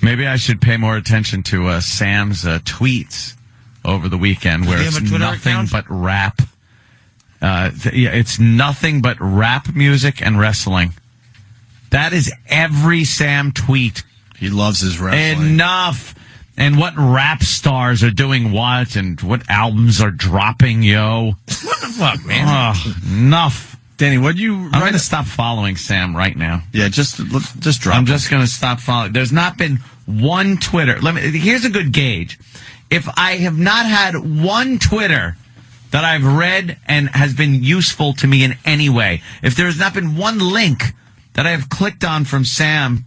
Maybe I should pay more attention to Sam's tweets over the weekend, where it's nothing but rap. It's nothing but rap music and wrestling. That is every Sam tweet. He loves his wrestling. Enough. And what rap stars are doing what, and what albums are dropping, yo. What the fuck, man? Enough. Danny, I'm going to stop following Sam right now. Yeah, just drop I'm just going to stop following. There's not been one Twitter. Here's a good gauge. If I have not had one Twitter that I've read and has been useful to me in any way, if there has not been one link that I have clicked on from Sam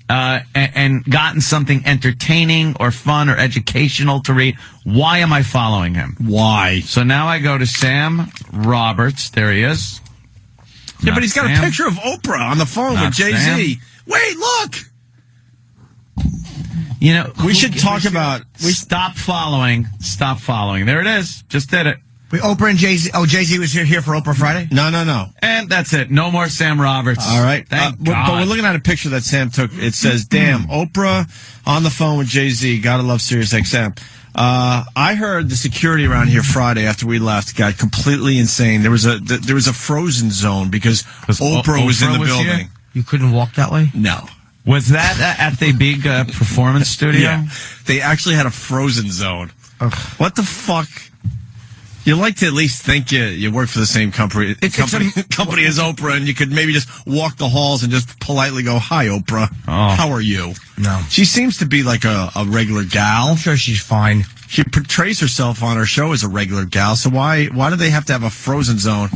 and gotten something entertaining or fun or educational to read, why am I following him? Why? So now I go to Sam Roberts. There he is. Yeah, but he's got a picture of Oprah on the phone with Jay-Z. Sam. Wait, look! You know, we should talk about... Stop following. Stop following. There it is. Just did it. Wait, Oprah and Jay-Z. Oh, Jay-Z was here for Oprah Friday? No. And that's it. No more Sam Roberts. All right. Thank but God. we're looking at a picture that Sam took. It says, damn, Oprah on the phone with Jay-Z. Gotta love SiriusXM. I heard the security around here Friday after we left got completely insane. There was a frozen zone because Oprah was in the building. Here? You couldn't walk that way? No. Was that at the big performance studio? Yeah. They actually had a frozen zone. Ugh. What the fuck? You like to at least think you work for the same company as Oprah, and you could maybe just walk the halls and just politely go, "Hi, Oprah. How are you?" No. She seems to be like a regular gal. I'm sure she's fine. She portrays herself on her show as a regular gal, so why do they have to have a frozen zone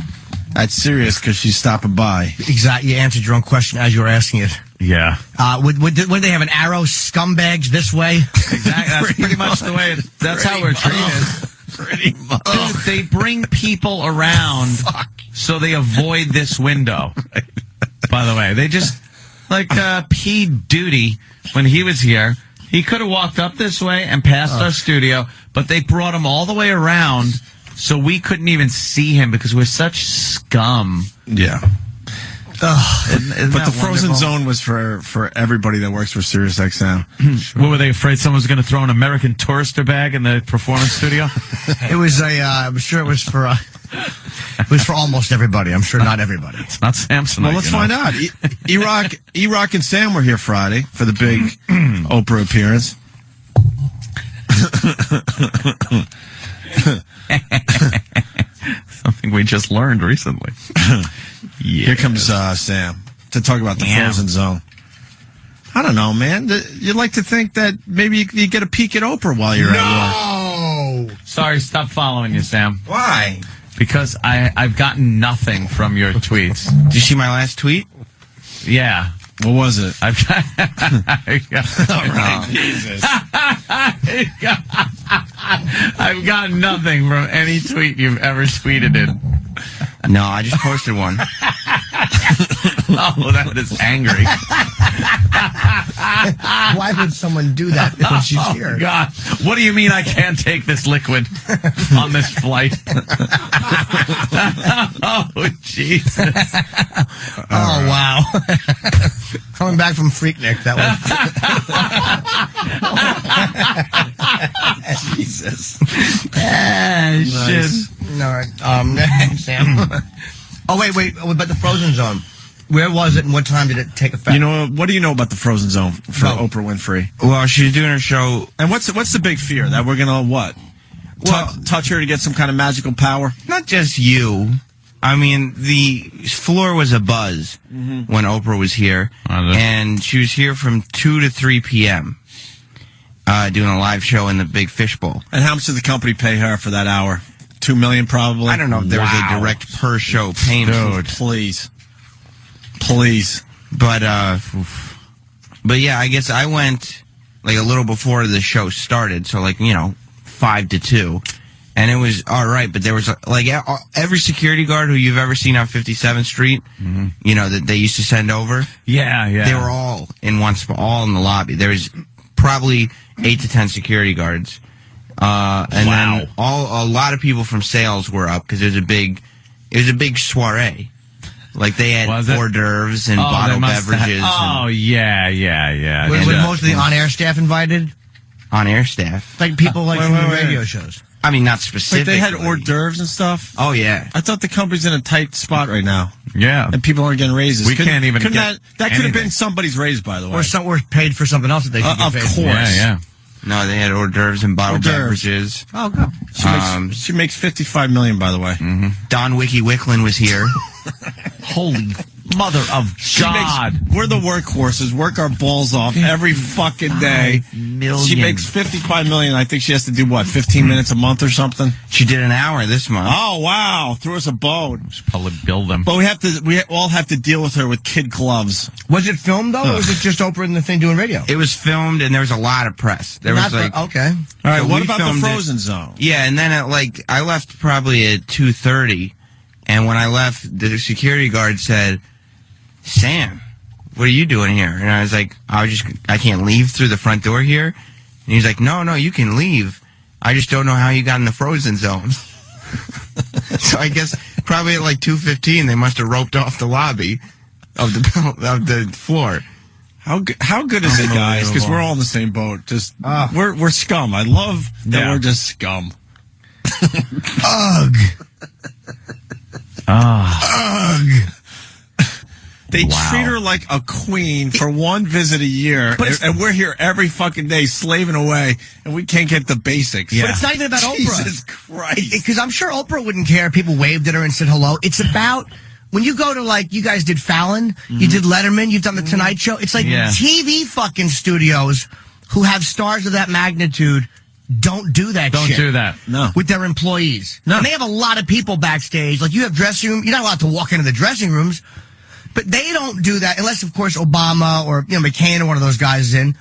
at Sirius because she's stopping by? Exactly. You answered your own question as you were asking it. Yeah. Would they have an arrow, scumbags this way? Exactly. That's pretty much the way. That's how we're treated. Pretty much. Dude, they bring people around so they avoid this window. Right. By the way, they just, like P. Duty, when he was here, he could have walked up this way and past our studio, but they brought him all the way around so we couldn't even see him because we're such scum. Yeah. Isn't but the frozen wonderful? zone was for everybody that works for SiriusXM. Sure. What were they afraid someone was going to throw an American Tourister bag in the performance studio? It was I'm sure it was for almost everybody. I'm sure not everybody. It's not Samsonite. Well, let's find out. E-Rock and Sam were here Friday for the big Oprah appearance. Something we just learned recently. Yes. Here comes Sam to talk about the frozen zone. I don't know, man. You'd like to think that maybe you get a peek at Oprah while you're at work. Sorry, stop following you, Sam. Why? Because I've gotten nothing from your tweets. Did you see my last tweet? Yeah. What was it? All right, Jesus. I've got nothing from any tweet you've ever tweeted in. No, I just posted one. Oh, that is angry. Why would someone do that when she's here? Oh, God. What do you mean I can't take this liquid on this flight? Oh, Jesus. Oh, wow. Coming back from Freaknik, that was... Jesus. Shit. All right. Sam. Oh, wait. But the frozen zone. Where was it and what time did it take effect? You know, what do you know about the frozen zone for Oprah Winfrey? Well, she's doing her show. And what's the big fear? That we're going to what? Touch her to get some kind of magical power? Not just you. I mean, the floor was abuzz when Oprah was here. And she was here from 2 to 3 p.m. Doing a live show in the Big Fishbowl. And how much did the company pay her for that hour? $2 million probably? I don't know if there was a direct per show payment. Dude, please. But yeah, I guess I went like a little before the show started, so 5 to 2, and it was all right. But there was like every security guard who you've ever seen on 57th Street, that they used to send over. Yeah. They were all in one spot, all in the lobby. There was probably 8 to 10 security guards, and then a lot of people from sales were up because it was a big soiree. Like they had hors d'oeuvres and bottled beverages. Yeah. Was most of the on-air staff invited? On-air staff? Like people from the radio shows. I mean, not specifically. Like they had hors d'oeuvres and stuff? Oh, yeah. I thought the company's in a tight spot right now. Yeah. And people aren't getting raises. We can't even get that could have been somebody's raise, by the way. Or paid for something else that they should get Of paid course. for. Yeah. No, they had hors d'oeuvres and bottled beverages. Oh, go. She makes $55 million, by the way. Mm-hmm. Don Wiki Wicklin was here. Holy mother of God. We're the workhorses. Work our balls off every fucking day. She makes $55 million. I think she has to do, 15 minutes a month or something? She did an hour this month. Oh, wow. Threw us a bone. Should probably build them. But we all have to deal with her with kid gloves. Was it filmed, though, or was it just Oprah and the thing doing radio? It was filmed, and there was a lot of press. There was okay. All right, So what we about the filmed Frozen Zone? Yeah, and then I left probably at 2:30, and when I left, the security guard said, "Sam, what are you doing here?" And I was like, I can't leave through the front door here. And he's like, No, you can leave. I just don't know how you got in the Frozen Zone. So I guess probably at 2:15, they must have roped off the lobby of the floor. How good is it, guys? Because we're all in the same boat. Just we're scum. I love that we're just scum. Ugh. Ugh. They treat her like a queen for one visit a year, and we're here every fucking day slaving away, and we can't get the basics. Yeah. But it's not even about Oprah. Jesus Christ. Because I'm sure Oprah wouldn't care if people waved at her and said hello. It's about... When you go to, you guys did Fallon, you did Letterman, you've done The Tonight Show. It's like TV fucking studios who have stars of that magnitude don't do that shit. Don't do that. No. With their employees. No. And they have a lot of people backstage. Like, you have dressing room. You're not allowed to walk into the dressing rooms. But they don't do that unless, of course, Obama or McCain or one of those guys is in.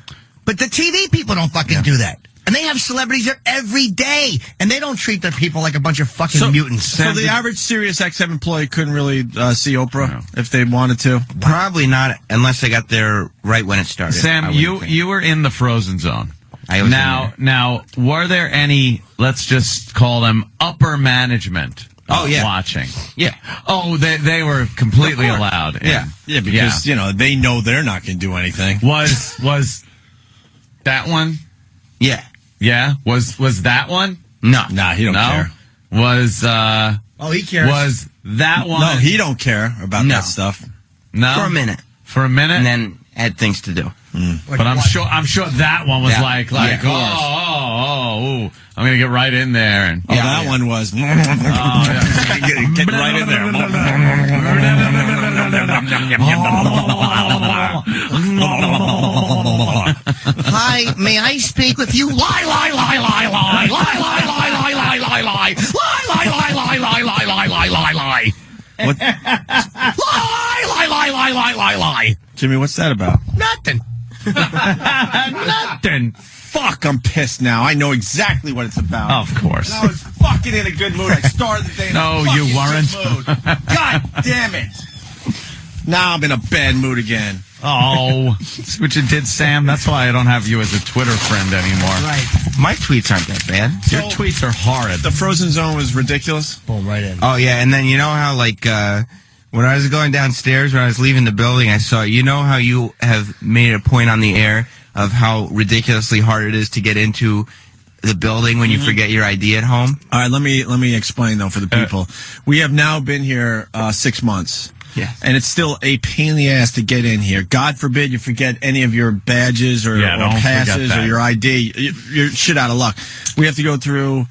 But the TV people don't fucking do that. And they have celebrities there every day. And they don't treat their people like a bunch of fucking mutants. So the average SiriusXM employee couldn't really see Oprah if they wanted to? Probably not, unless they got there right when it started. Sam, you were in the Frozen Zone. I was now, were there any, let's just call them upper management watching? Yeah. Oh, they were completely allowed. Yeah, because, they know they're not going to do anything. Was that one? Yeah. Yeah? Was that one? No. Nah, he don't care. Oh, he cares. Was that one? No, he don't care about that stuff. No? For a minute. And then had things to do. But I'm sure that one was I'm gonna get right in there and that one was get right in there. Hi, may I speak with you? Lie. What? Lie. Jimmy, what's that about? Nothing. nothing. Fuck, I'm pissed now. I know exactly what it's about. Of course. I was fucking in a good mood. I started the day in a you weren't. good mood. God damn it. Now I'm in a bad mood again. Oh, which it did, Sam. That's why I don't have you as a Twitter friend anymore. Right. My tweets aren't that bad. Your tweets are horrid. The Frozen Zone was ridiculous. Boom, right in. Oh, yeah, and then you know how, when I was going downstairs, when I was leaving the building, I saw, how you have made a point on the air of how ridiculously hard it is to get into the building when you forget your ID at home? All right, let me explain, though, for the people. We have now been here 6 months. Yeah. And it's still a pain in the ass to get in here. God forbid you forget any of your badges or passes or your ID. You're shit out of luck. We have to go through.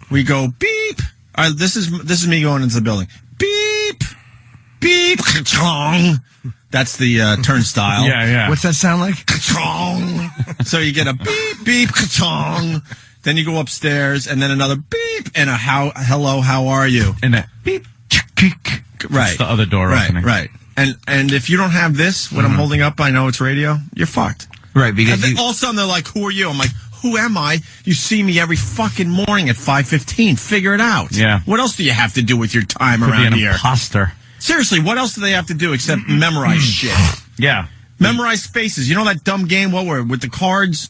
We go beep. All right, this is me going into the building. Beep, beep, ka-chong. That's the turnstile. Yeah. What's that sound like? Ka-chong. So you get a beep, beep, ka-chong. Then you go upstairs, and then another beep, and a hello, how are you? And a beep, chick. Right. It's the other door opening. Right. And if you don't have this, when I'm holding up, I know it's radio, you're fucked. Right, because all of a sudden they're like, who are you? I'm like, who am I? You see me every fucking morning at 5:15. Figure it out. Yeah. What else do you have to do with your time Could around be an here? imposter. Seriously, what else do they have to do except memorize shit? Yeah. Memorize spaces. You know that dumb game, with the cards?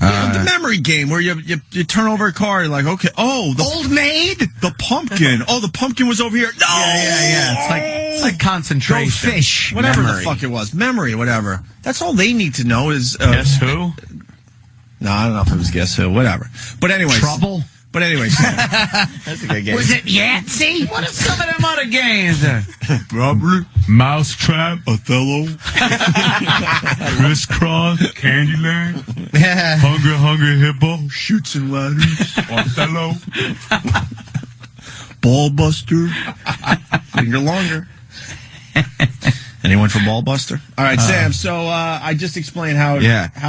The memory game where you turn over a car, you're like, okay, the Old Maid? The pumpkin. The pumpkin was over here. No! Yeah. It's like concentration. Go fish. Whatever the fuck it was. Memory, whatever. That's all they need to know is... Guess who? No, I don't know if it was Guess Who. Whatever. But anyway... Trouble? But anyway, Sam. That's a good game. Was it Yahtzee? What are some of them other games? Robbery. Mousetrap. Othello. Crisscross. Candyland. Hungry Hippo. Shoots and ladders. Othello. Ballbuster. Finger longer. Anyone for Ballbuster? All right, Sam. So I just explained how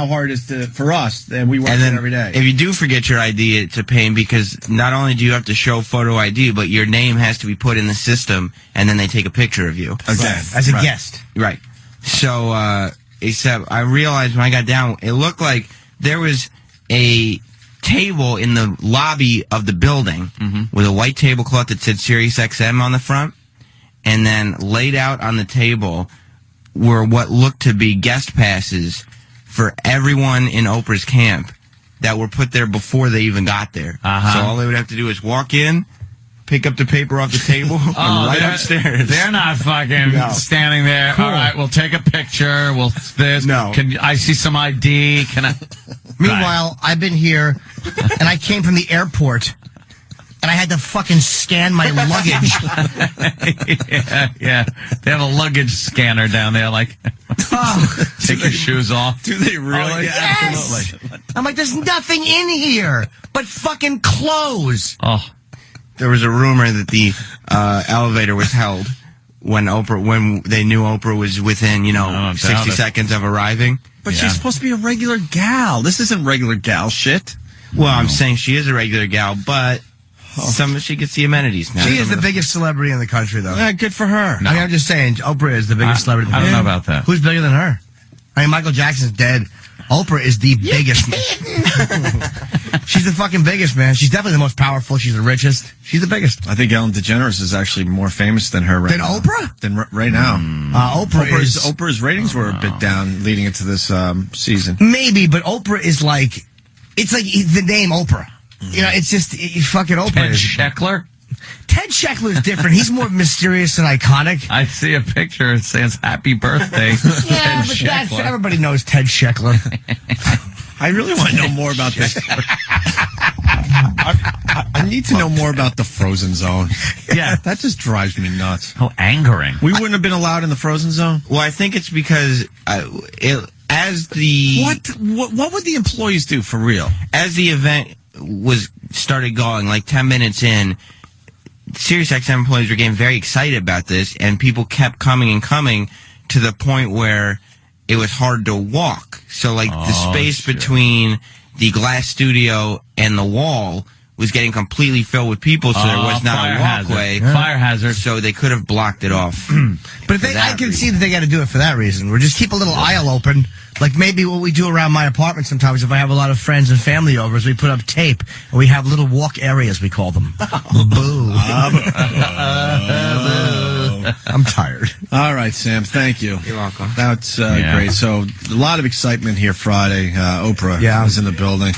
hard it is for us, and we watch it every day. If you do forget your ID, it's a pain because not only do you have to show photo ID, but your name has to be put in the system, and then they take a picture of you. Again, as a guest. Right. So, except I realized when I got down, it looked like there was a table in the lobby of the building with a white tablecloth that said SiriusXM on the front. And then laid out on the table were what looked to be guest passes for everyone in Oprah's camp that were put there before they even got there. So all they would have to do is walk in, pick up the paper off the table, and upstairs. They're not fucking standing there. Cool. All right, we'll take a picture. No. Can I see some ID? Can I? Meanwhile, I've been here, and I came from the airport. And I had to fucking scan my luggage. yeah. They have a luggage scanner down there. Like, take your shoes off. Do they really? Yes! Absolutely. I'm like, there's nothing in here but fucking clothes. Oh, There was a rumor that the elevator was held when they knew Oprah was within, 60 seconds of arriving. But she's supposed to be a regular gal. This isn't regular gal shit. Well, I'm saying she is a regular gal, but she gets the amenities now. She is the biggest celebrity in the country, though. Yeah, good for her. I mean, I'm just saying, Oprah is the biggest celebrity. I don't know about that. Who's bigger than her? I mean, Michael Jackson's dead. Oprah is the biggest. She's the fucking biggest, man. She's definitely the most powerful. She's the richest. She's the biggest. I think Ellen DeGeneres is actually more famous than her right now. Oprah? Than right now. Oprah's ratings were a bit down leading into this season. Maybe, but Oprah is like, it's like the name Oprah. It's just fucking Oprah. Ted Sheckler? Ted Sheckler is different. He's more mysterious and iconic. I see a picture. It says "Happy Birthday." Yeah, but everybody knows Ted Sheckler. I really want to know more about this. I need to know more about the Frozen Zone. Yeah, that just drives me nuts. How angering. We wouldn't have been allowed in the Frozen Zone. Well, I think it's because what would the employees do for real? As the event started going, like 10 minutes in, SiriusXM employees were getting very excited about this, and people kept coming and coming to the point where it was hard to walk. So, the space between the glass studio and the wall was getting completely filled with people, so there was not a walkway. Fire hazard. So they could have blocked it off. But I can see that they got to do it for that reason. We'll just keep a little aisle open. Like maybe what we do around my apartment sometimes, if I have a lot of friends and family over, is we put up tape and we have little walk areas, we call them. Boo. I'm tired. All right, Sam. Thank you. You're welcome. That's great. So a lot of excitement here Friday. Oprah was in the building.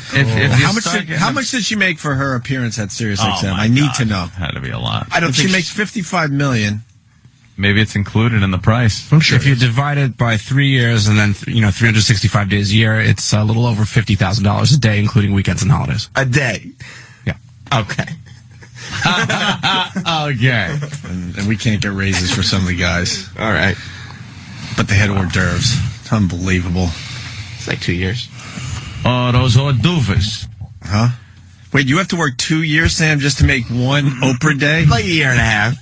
How much did she make for her appearance at SiriusXM? I need to know. Had to be a lot. I don't think she makes $55 million. Maybe it's included in the price. I'm sure if you divide it by 3 years and then 365 days a year, it's a little over $50,000 a day, including weekends and holidays. A day. Yeah. Okay. Okay. And we can't get raises for some of the guys. All right. But they had hors d'oeuvres. It's unbelievable. It's like 2 years. Oh, those hors d'oeuvres. Huh? Wait, you have to work 2 years, Sam, just to make one Oprah day? Like a year and a half.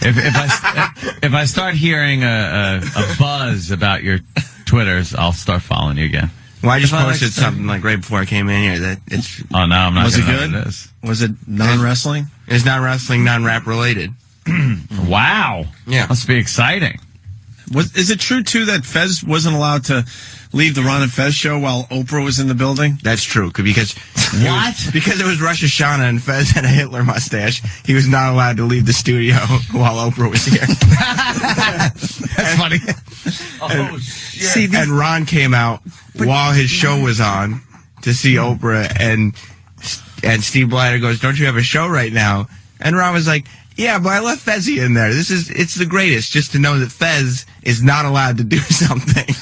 If I start hearing a buzz about your Twitters, I'll start following you again. Well, I just posted something right before I came in here that it's. Oh no, I'm not. Was it good? Know what it is. Was it non-wrestling? It's non-wrestling, non-rap related. Wow. Yeah. Must be exciting. Is it true, too, that Fez wasn't allowed to leave the Ron and Fez show while Oprah was in the building? That's true, because... What? Because it was Rosh Hashanah and Fez had a Hitler mustache, he was not allowed to leave the studio while Oprah was here. That's funny. Oh, shit. And Ron came out while his show was on to see Oprah, and Steve Blatter goes, "Don't you have a show right now?" And Ron was like, "Yeah, but I left Fezzy in there. It's the greatest just to know that Fez is not allowed to do something."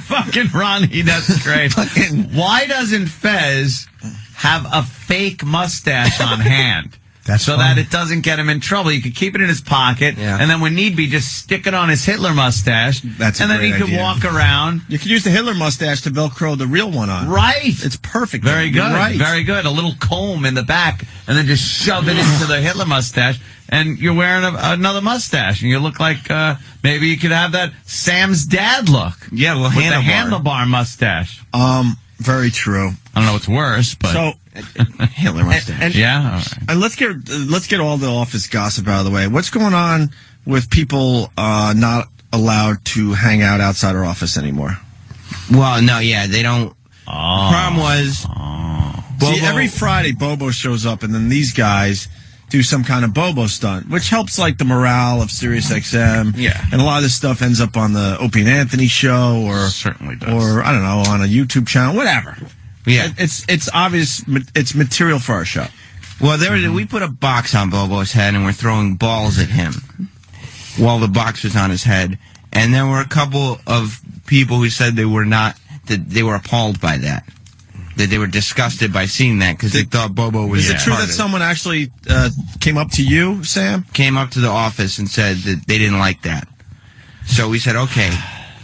Fucking Ronnie, that's great. Why doesn't Fez have a fake mustache on hand? So that it doesn't get him in trouble. You could keep it in his pocket, and then when need be, just stick it on his Hitler mustache. And then he could walk around. You could use the Hitler mustache to Velcro the real one on. Right. It's perfect. Very good. Right. Very good. A little comb in the back, and then just shove it into the Hitler mustache, and you're wearing another mustache, and you look like maybe you could have that Sam's dad look. Yeah, well, with the handlebar mustache. Very true. I don't know what's worse, but So Hitler mustache. yeah. All right. And let's get all the office gossip out of the way. What's going on with people not allowed to hang out outside our office anymore? Well, no, yeah, they don't. Oh. Problem was, Bobo, See, every Friday Bobo shows up, and then these guys do some kind of Bobo stunt, which helps like the morale of SiriusXM. Yeah. And a lot of this stuff ends up on the Opie and Anthony show, or Certainly does. or I don't know, on a YouTube channel, whatever. yeah. It's obvious. It's material for our show. Well, we put a box on Bobo's head, and we're throwing balls at him while the box was on his head. And there were a couple of people who said they were appalled by that. That they were disgusted by seeing that because they thought Bobo was. Is it true that someone actually came up to you, Sam? Came up to the office and said that they didn't like that. So we said, okay,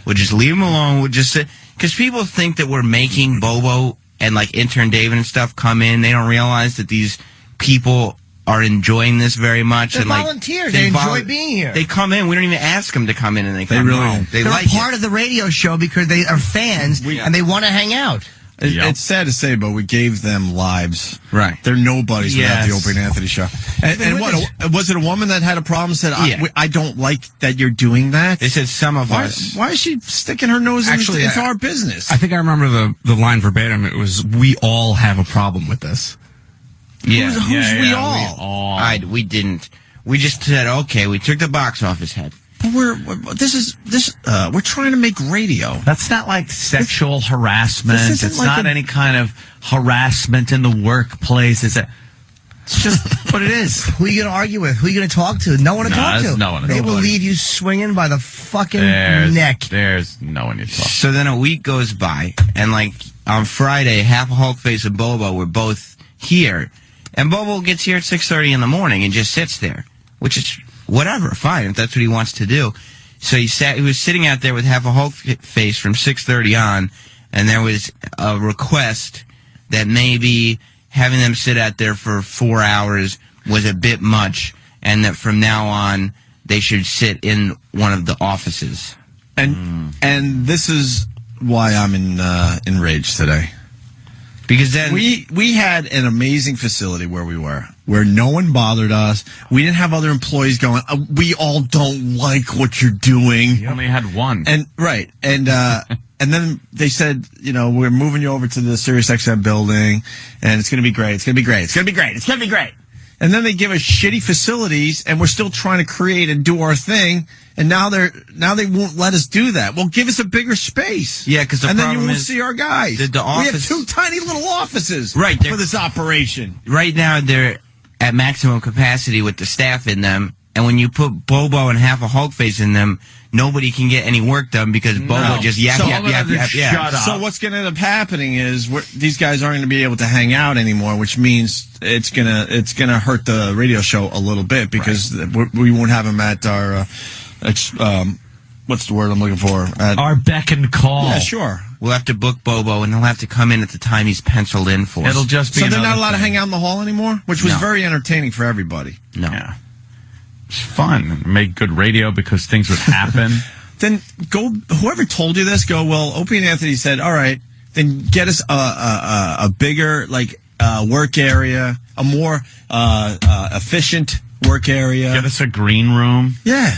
we'll just leave him alone. We'll just sit. Because people think that we're making Bobo and like intern David and stuff come in. They don't realize that these people are enjoying this very much. They're and like volunteers. They enjoy being here. They come in. We don't even ask them to come in, and they come really in. don't. They They're like part of the radio show because they are fans and they want to hang out. It's sad to say, but we gave them lives. Right. They're nobodies without the Yes. Opie and Anthony show. And what was it? A woman that had a problem and said, I don't like that you're doing that? They said some of us. Why is she sticking her nose into our business? I think I remember the line verbatim. It was, "We all have a problem with this." Yeah. Who's we all? We didn't. We just said, okay, we took the box off his head. But we're trying to make radio. That's not like sexual harassment. This isn't It's like not any kind of harassment in the workplace. It's just what it is. Who are you going to argue with? Who are you going to talk to? No one to talk to. there's no one to They talk will to. leave you swinging by the fucking neck. There's no one you talk to. So then a week goes by, and like on Friday, half a Hulk face and Bobo were both here, and Bobo gets here at 6:30 in the morning and just sits there, which is whatever, fine if that's what he wants to do. So he was sitting out there with half a Hulk face from 6:30 on, and there was a request that maybe having them sit out there for 4 hours was a bit much, and that from now on they should sit in one of the offices. And this is why I'm enraged today. Because then we had an amazing facility where we were, where no one bothered us. We didn't have other employees going, we all don't like what you're doing. You only had one. And right. And then they said, we're moving you over to the SiriusXM building, and it's going to be great. It's going to be great. It's going to be great. It's going to be great. And then they give us shitty facilities, and we're still trying to create and do our thing. And now they won't let us do that. Well, give us a bigger space. Yeah, because and then you won't see our guys. The office, we have 2 tiny little offices right, for this operation. Right now, they're at maximum capacity with the staff in them. And when you put Bobo and half a Hulk face in them, nobody can get any work done because Bobo just yap. So what's going to end up happening is these guys aren't going to be able to hang out anymore, which means it's gonna hurt the radio show a little bit because we won't have them at our what's the word I'm looking for? Our beck and call. Yeah, sure. We'll have to book Bobo, and he'll have to come in at the time he's penciled in for. It'll just be so they're not another allowed to thing. hang out in the hall anymore, which was very entertaining for everybody. No. Yeah. It's fun. Make good radio because things would happen. Then whoever told you this, well, Opie and Anthony said, all right, then get us a bigger, work area, a more efficient work area. Get us a green room. Yeah.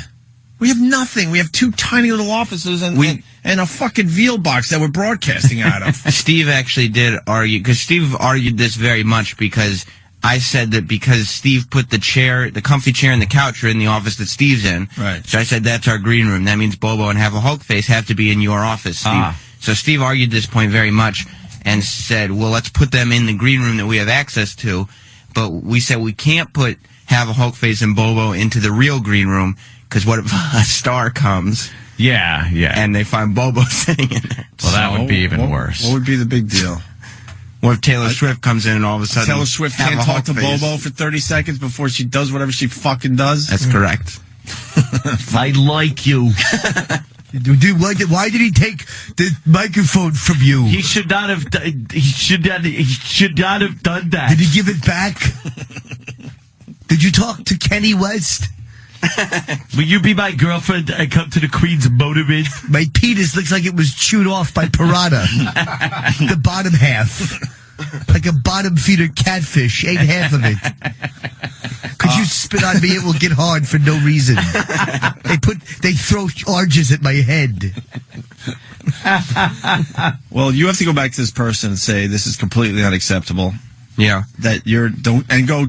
We have nothing. We have 2 tiny little offices and a fucking veal box that we're broadcasting out of. Steve actually did argue, because Steve argued this very much, because I said that because Steve put the comfy chair and the couch are in the office that Steve's in. Right. So I said that's our green room. That means Bobo and Have a Hulk Face have to be in your office, Steve. So Steve argued this point very much and said, well, let's put them in the green room that we have access to. But we said we can't put Have a Hulk Face and Bobo into the real green room, because what if a star comes? Yeah. And they find Bobo sitting in there. Well, that would be even worse. What would be the big deal? What if Taylor Swift comes in and all of a sudden Taylor Swift can't talk to Bobo for 30 seconds before she does whatever she fucking does? That's correct. I like you. Dude, why did he take the microphone from you? He should not have. He should not have done that. Did he give it back? Did you talk to Kenny West? Will you be my girlfriend and come to the Queen's motorman? My penis looks like it was chewed off by piranha. The bottom half. Like a bottom feeder catfish. Ate half of it. Could you spit on me? It will get hard for no reason. They throw charges at my head. Well, you have to go back to this person and say this is completely unacceptable. Yeah. That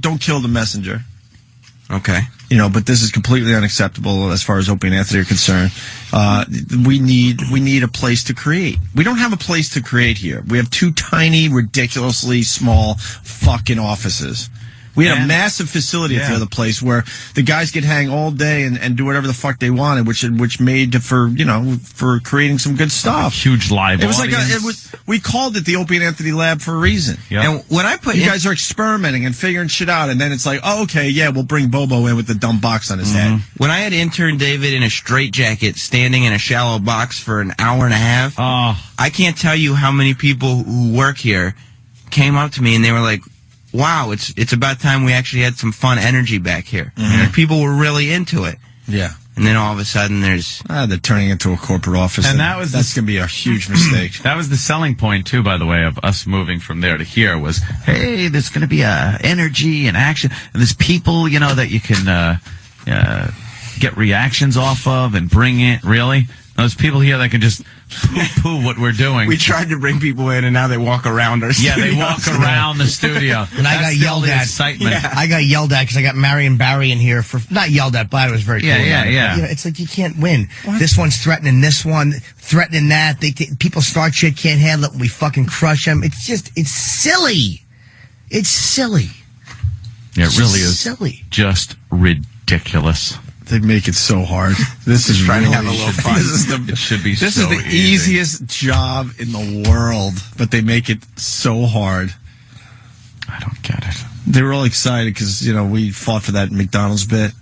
don't kill the messenger. Okay. But this is completely unacceptable as far as Opie and Anthony are concerned. We need a place to create. We don't have a place to create here. We have 2 tiny, ridiculously small fucking offices. We had a massive facility at the other place where the guys could hang all day and do whatever the fuck they wanted, which made for creating some good stuff. Huge live It was audience. we called it the Opie and Anthony Lab for a reason. Yep. And when I put You guys are experimenting and figuring shit out, and then it's like, oh, okay, yeah, we'll bring Bobo in with the dumb box on his head. when I had intern David in a straitjacket standing in a shallow box for an hour and a half, I can't tell you how many people who work here came up to me and they were like, wow, it's about time we actually had some fun energy back here. And people were really into it. Yeah. And then all of a sudden there's... they're turning into a corporate office. And that's going to be a huge mistake. That was the selling point, too, by the way, of us moving from there to here was, hey, there's going to be energy and action. And there's people, that you can get reactions off of and bring in. Really? There's people here that can just poo-poo what we're doing. We tried to bring people in, and now they walk around our studio. Yeah, they walk around the studio. And I got yelled at. Excitement. Yeah. I got yelled at because I got Marion Barry in here for, not yelled at, but it was very cool. Yeah. It's like you can't win. What? This one's threatening this one, threatening that. People start shit, can't handle it, and we fucking crush them. It's silly. It's silly. Yeah, it really is silly. Just ridiculous. They make it so hard. This is trying really, to have a little fun. It should be This so is the easy. easiest job in the world, but they make it so hard. I don't get it. They were all excited because, we fought for that McDonald's bit.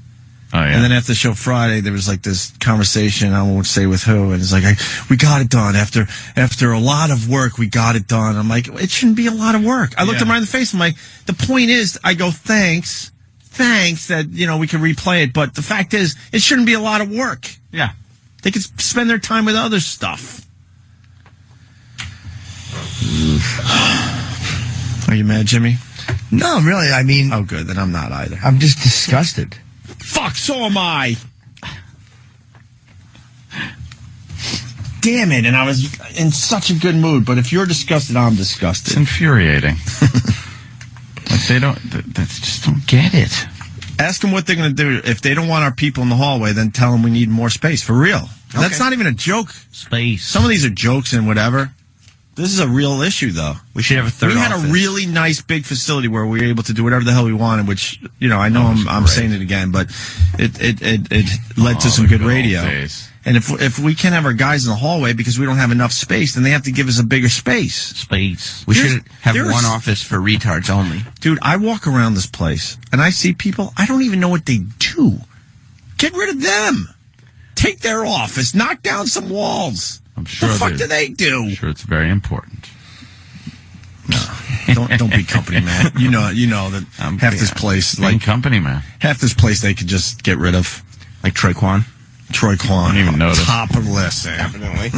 Oh, yeah. And then after the show Friday, there was like this conversation, I won't say with who, and it's like, we got it done. After a lot of work, we got it done. I'm like, it shouldn't be a lot of work. I looked him right in the face. I'm like, the point is, I go, thanks that, we can replay it. But the fact is, it shouldn't be a lot of work. Yeah. They could spend their time with other stuff. Are you mad, Jimmy? No, really. I mean, Oh, good. Then I'm not either. I'm just disgusted. Fuck, so am I. Damn it. And I was in such a good mood. But if you're disgusted, I'm It's disgusted. infuriating. They just don't get it. Ask them what they're going to do. If they don't want our people in the hallway, then tell them we need more space. For real. That's not even a joke. Space. Some of these are jokes and whatever. This is a real issue, though. We should have a third We had office. a really nice big facility where we were able to do whatever the hell we wanted, which, I know I'm saying it again, but it led to some good radio. And if we can't have our guys in the hallway because we don't have enough space, then they have to give us a bigger space. Space. We should have there's- one office for retards only. Dude, I walk around this place and I see people, I don't even know what they do. Get rid of them. Take their office. Knock down some walls. I'm sure. What the fuck do they do? I'm sure it's very important. Don't be company man. You know that half this place, Being company man. half this place, they could just get rid of. Like Troy Kwan. Troy Kwan, I didn't even notice. top of the list. Sam. Definitely.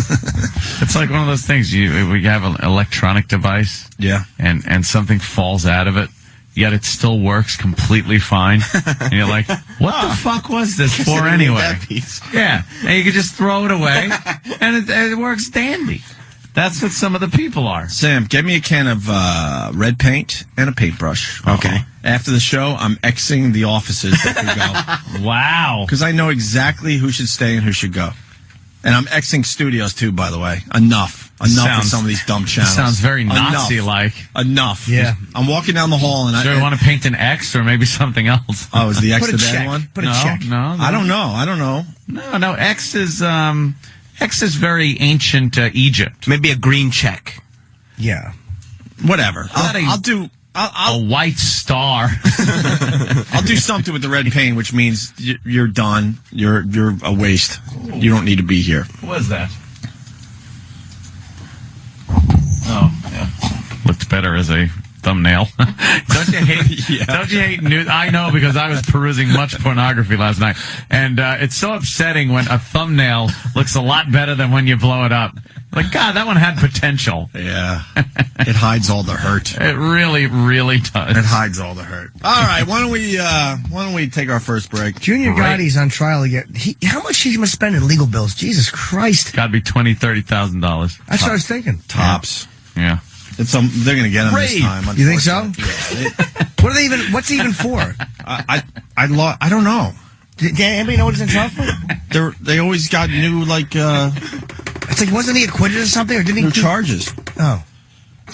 It's like one of those things. We have an electronic device, Yeah. and something falls out of it. yet it still works completely fine. And you're like, what the fuck was this for anyway? That piece. Yeah, and you can just throw it away, and it works dandy. That's what some of the people are. Sam, get me a can of red paint and a paintbrush. Okay. After the show, I'm Xing the offices that could go. Wow. Because I know exactly who should stay and who should go. And I'm Xing studios, too, by the way. Enough with some of these dumb channels. Sounds very Nazi-like. Enough. Yeah. I'm walking down the hall and Do you want to paint an X or maybe something else? Oh, is the X Put the a bad check. one? Put a check. No. I don't know. No, X is very ancient Egypt. Maybe a green check. Yeah. Whatever. Not a- I'll do... A white star. I'll do something with the red paint, which means you're done. You're a waste. You don't need to be here. What was that? Oh, yeah. Looked better as a thumbnail. Don't you hate? Don't you hate news? I know, because I was perusing much pornography last night, and it's so upsetting when a thumbnail looks a lot better than when you blow it up. Like, God, that one had potential. Yeah. It hides all the hurt. It really, really does. It hides all the hurt. All right, why don't we take our first break? Junior Right. Gotti's on trial again. How much he must spend in legal bills? Jesus Christ. Got to be $20,000-$30,000. That's what I was thinking. Tops. Yeah. They're going to get him this time. You think so? Yeah. What are they even? What's he even for? I don't know. Did anybody know what he's in trial for? They always got new It's like, wasn't he acquitted or something, or didn't he? new charges. Oh,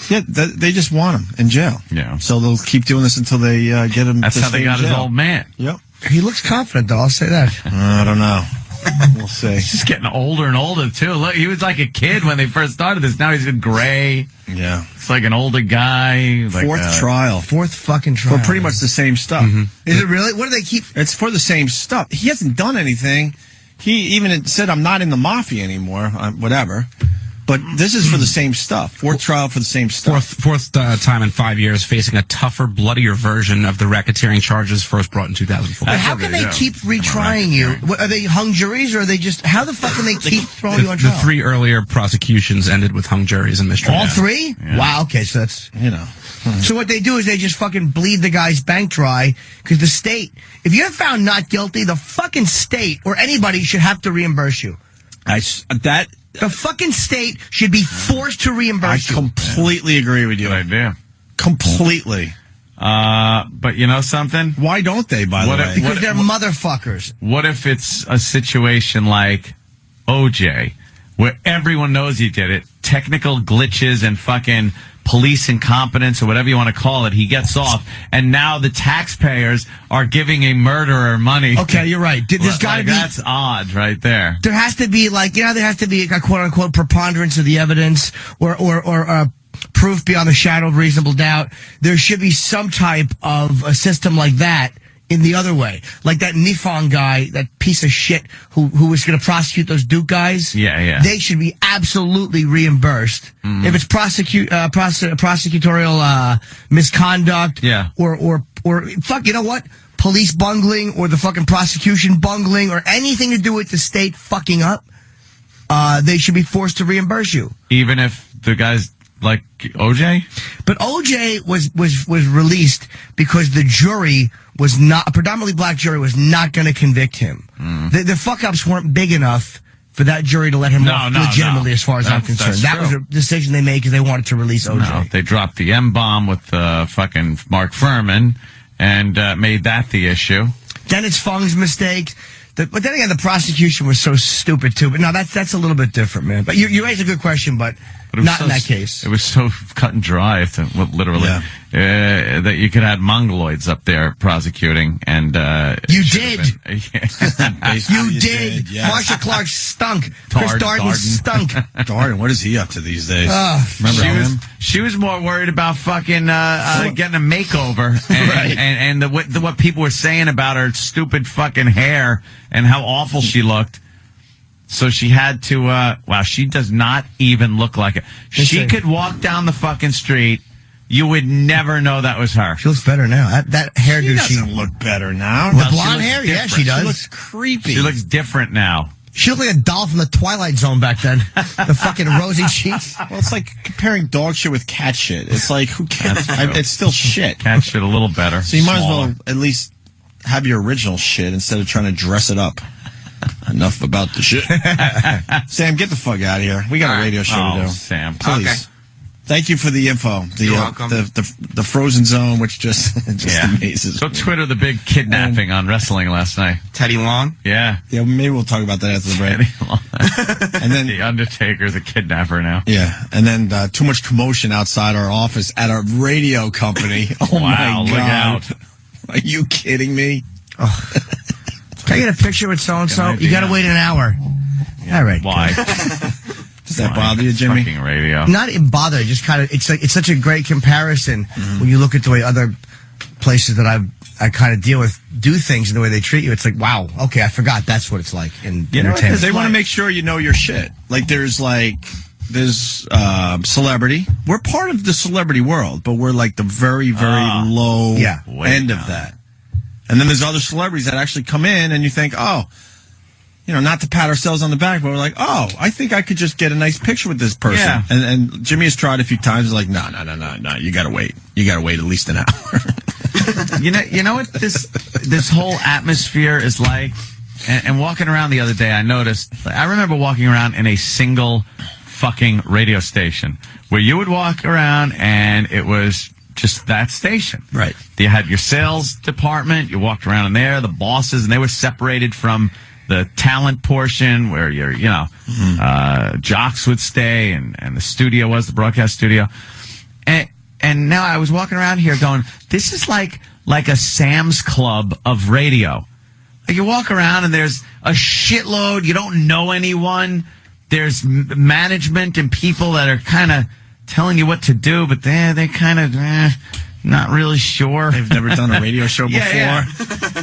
Yeah, they just want him in jail. Yeah. So they'll keep doing this until they get him. That's to how stay they in got his jail. old man. Yep. he looks confident though. I'll say that. I don't know. We'll see. He's just getting older and older, too. Look, he was like a kid when they first started this. Now he's in gray. Yeah. It's like an older guy. Like, Fourth trial. Fourth fucking trial. For pretty much the same stuff. Is it really? What do they keep? It's for the same stuff. He hasn't done anything. He even had said, I'm not in the mafia anymore, whatever. But this is for the same stuff. Fourth trial for the same stuff. Fourth time in 5 years, facing a tougher, bloodier version of the racketeering charges first brought in 2004. But how can they keep retrying you? What, are they hung juries, or are they just? How the fuck can they keep throwing you on The trial? three earlier prosecutions ended with hung juries and mistrial. All three? Yeah. Wow. Okay, so that's. So what they do is they just fucking bleed the guy's bank dry, because the state, if you're found not guilty, the fucking state or anybody should have to reimburse you. The fucking state should be forced to reimburse you. I completely agree with you. Good idea. Completely. But you know something? Why don't they, by the way? Because they're motherfuckers. What if it's a situation like OJ, where everyone knows he did it, technical glitches and fucking police incompetence or whatever you want to call it, he gets off, and now the taxpayers are giving a murderer money. Okay, you're right. There's got to be. That's odd right there. There has to be, like, there has to be a quote-unquote preponderance of the evidence or proof beyond the shadow of reasonable doubt. There should be some type of a system like that in the other way. Like that Nifong guy, that piece of shit who was going to prosecute those Duke guys. Yeah. They should be absolutely reimbursed. If it's prosecutorial misconduct. Yeah. Or fuck, you know what? Police bungling or the fucking prosecution bungling or anything to do with the state fucking up, they should be forced to reimburse you. Even if the guy's like OJ? But OJ was released because the jury was not, a predominantly black jury was not going to convict him. The fuck-ups weren't big enough for that jury to let him off legitimately, as far as I'm concerned. That was a decision they made because they wanted to release OJ. No, they dropped the M-bomb with fucking Mark Furman and made that the issue. Then it's Fung's mistake. But then again, the prosecution was so stupid, too. But no, that's a little bit different, man. But you raised a good question, but not in that case. It was so cut and dry, literally, that you could have mongoloids up there prosecuting, and you did. You did. Yes. Marsha Clark stunk. Chris Darden stunk. Darden, what is he up to these days? Remember him? She was more worried about fucking getting a makeover and what people were saying about her stupid fucking hair and how awful she looked. So she had to, wow, she does not even look like it. She could walk down the fucking street. You would never know that was her. She looks better now. That hairdo, She doesn't look better now. The blonde hair? Yeah, she does. She looks creepy. She looks different now. She looked like a doll from the Twilight Zone back then. The fucking rosy cheeks. Well, it's like comparing dog shit with cat shit. It's like, who cares? It's still shit. Cat shit a little better. So you might Smaller. as well at least have your original shit instead of trying to dress it up. Enough about the shit. Sam, get the fuck out of here. We got a radio show to do. Sam. Please. Okay. Thank you for the info. You're welcome. The frozen zone, which just amazes Go me. Twitter the big kidnapping on wrestling last night. Teddy Long. Yeah. Yeah, maybe we'll talk about that after the break. And then The Undertaker's a kidnapper now. yeah, and then too much commotion outside our office at our radio company. Oh Wow, my god! look out. Are you kidding me? Can I get a picture with so-and-so? Good You gotta idea. wait an hour. All right. Why? Does that bother you, Jimmy? Fucking radio. Not even bother. Just kind of, it's such a great comparison when you look at the way other places that I kind of deal with do things and the way they treat you. It's like, wow, okay, I forgot that's what it's like in entertainment. Because they want to make sure you know your shit. Like there's celebrity. We're part of the celebrity world, but we're like the very, very low Way end down. of that. And then there's other celebrities that actually come in and you think, oh, you know, not to pat ourselves on the back, but we're like, oh, I think I could just get a nice picture with this person. Yeah. And Jimmy has tried a few times. He's like, no, you got to wait. You got to wait at least an hour. You know what this whole atmosphere is like? And walking around the other day, I noticed, I remember walking around in a single fucking radio station where you would walk around and it was just that station. Right. You had your sales department, you walked around in there, the bosses, and they were separated from the talent portion where your, jocks would stay and the studio was the broadcast studio. And now I was walking around here going, this is like a Sam's Club of radio. Like you walk around and there's a shitload, you don't know anyone. There's management and people that are kind of telling you what to do, but they kind of not really sure. They've never done a radio show before. Yeah.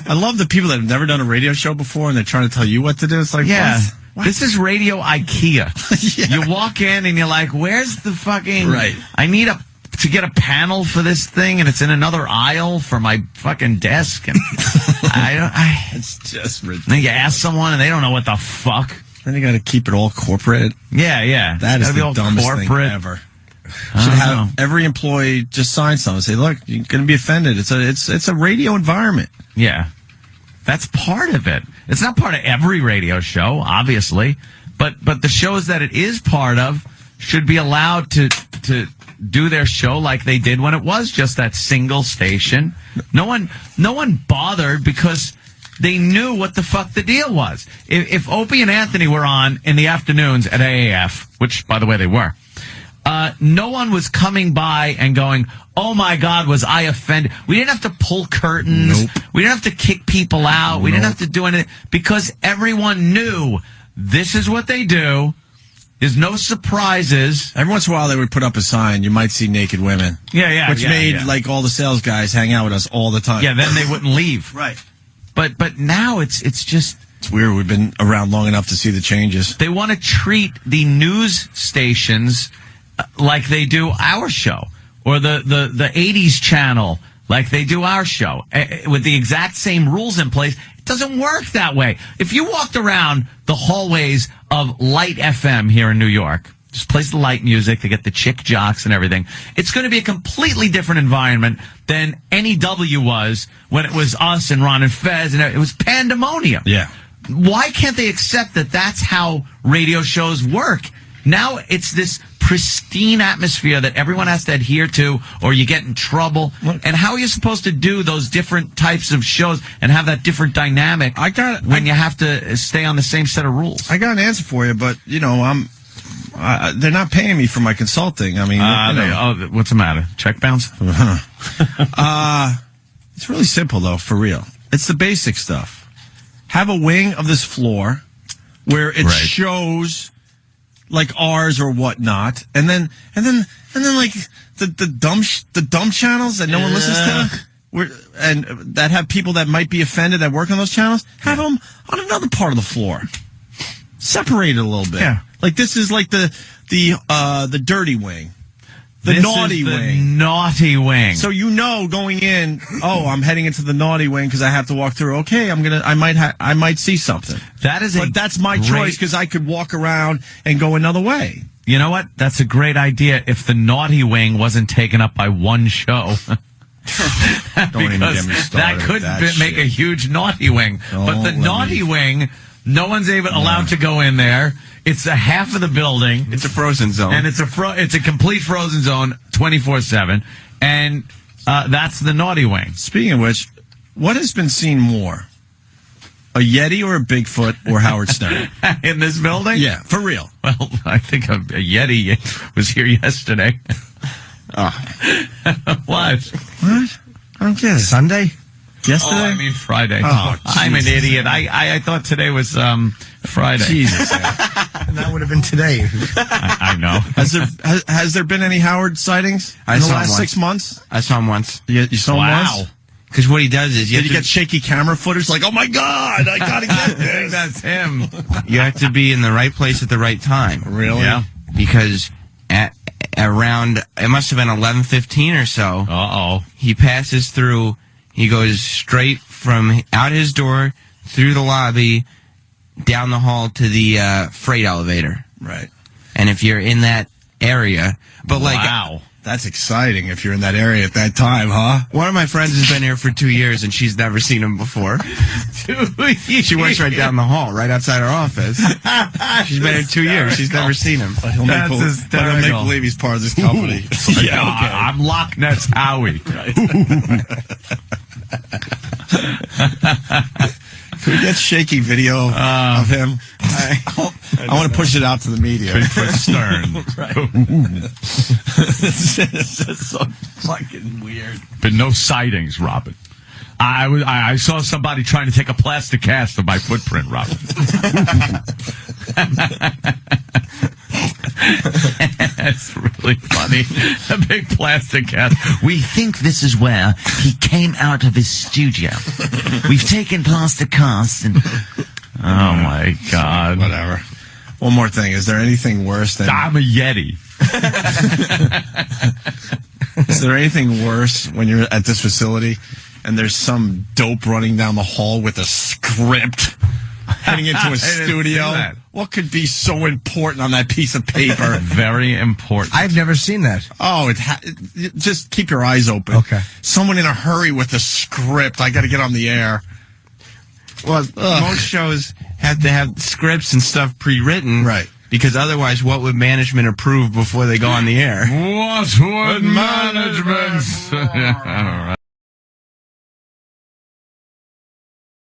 I love the people that have never done a radio show before and they're trying to tell you what to do. It's like, Yeah. what? This is Radio IKEA. Yeah. You walk in and you're like, where's the fucking... Right. I need to get a panel for this thing and it's in another aisle for my fucking desk. And It's just then ridiculous. you ask someone and they don't know what the fuck. Then you got to keep it all corporate. Yeah. That It's is gotta be the all dumbest corporate. thing ever. I Should don't have know. every employee just sign something. Say, look, you're going to be offended. It's a radio environment. Yeah. That's part of it. It's not part of every radio show, obviously, but the shows that it is part of should be allowed to do their show like they did when it was just that single station. No one bothered because they knew what the fuck the deal was. If Opie and Anthony were on in the afternoons at AAF, which by the way they were, no one was coming by and going, oh my God, was I offended? We didn't have to pull curtains. Nope. We didn't have to kick people out. We didn't have to do anything because everyone knew this is what they do. There's no surprises. Every once in a while, they would put up a sign. You might see naked women. Yeah. Which made like all the sales guys hang out with us all the time. Yeah, then they wouldn't leave. Right. But now it's just It's weird. We've been around long enough to see the changes. they want to treat the news stations like they do our show or the 80s channel like they do our show with the exact same rules in place. It doesn't work that way. If you walked around the hallways of Light FM here in New York, just plays the light music, they get the chick jocks and everything, it's going to be a completely different environment than NEW was when it was us and Ron and Fez, and it was pandemonium. Yeah. Why can't they accept that that's how radio shows work? Now it's this pristine atmosphere that everyone has to adhere to or you get in trouble. And how are you supposed to do those different types of shows and have that different dynamic when you have to stay on the same set of rules? I got an answer for you, but, you know, they're not paying me for my consulting. I mean, What's the matter? Check bounce? It's really simple, though, for real. It's the basic stuff. Have a wing of this floor where it shows like ours or whatnot, and then like the dumb channels that no one listens to, and that have people that might be offended that work on those channels. Have them on another part of the floor, separate it a little bit. Yeah. Like this is like the dirty wing. The This naughty is the wing. Naughty wing. So you know going in, I'm heading into the naughty wing because I have to walk through. Okay, I might see something. But that's my choice because I could walk around and go another way. You know what? That's a great idea if the naughty wing wasn't taken up by one show. Don't even get me started that with could that make a shit. huge naughty wing. But the naughty wing, no one's even allowed to go in there. It's a half of the building. It's a frozen zone. And it's a complete frozen zone 24/7. And that's the naughty wing. Speaking of which, what has been seen more? A Yeti or a Bigfoot or Howard Stern? In this building? Yeah, for real. Well, I think a Yeti was here yesterday. What? What? I don't get it. Sunday? Yesterday? Oh, I mean Friday. Oh, I'm an Jesus. idiot. I thought today was Friday. Jesus. And that would have been today. I know. Has there been any Howard sightings in the last 6 months? I saw him once. You saw him Wow. once? Because what he does is Did you get shaky camera footage? Like, oh my God, I gotta get I think this. that's him. you have to be in the right place at the right time. Really? Yeah. Because at around, it must have been 11:15 or so, Uh-oh. he passes through, he goes straight from out his door, through the lobby, down the hall to the freight elevator. Right. And if you're in that area, but like, Wow. That's exciting if you're in that area at that time, huh? one of my friends has been here for 2 years and she's never seen him before. She works right down the hall, right outside our office. She's been here 2 years. She's never seen him. But he'll That's make hysterical. believe he's part of this company. Yeah, I'm Loch Ness Howie. Can we get shaky video of him? I want to push it out to the media. Bigfoot Stern. It's just so fucking weird. Been no sightings, Robin. I saw somebody trying to take a plastic cast of my footprint, Robin. That's really funny. A big plastic cast. We think this is where he came out of his studio. We've taken plaster casts and... Oh, my God. Whatever. One more thing. Is there anything worse than... I'm a Yeti. Is there anything worse when you're at this facility and there's some dope running down the hall with a script heading into I a didn't see studio? that. What could be so important on that piece of paper? Very important. I've never seen that. Oh, just keep your eyes open. Okay. Someone in a hurry with a script. I got to get on the air. Well, most shows have to have scripts and stuff pre-written. Right. Because otherwise, what would management approve before they go on the air? What would management... All right.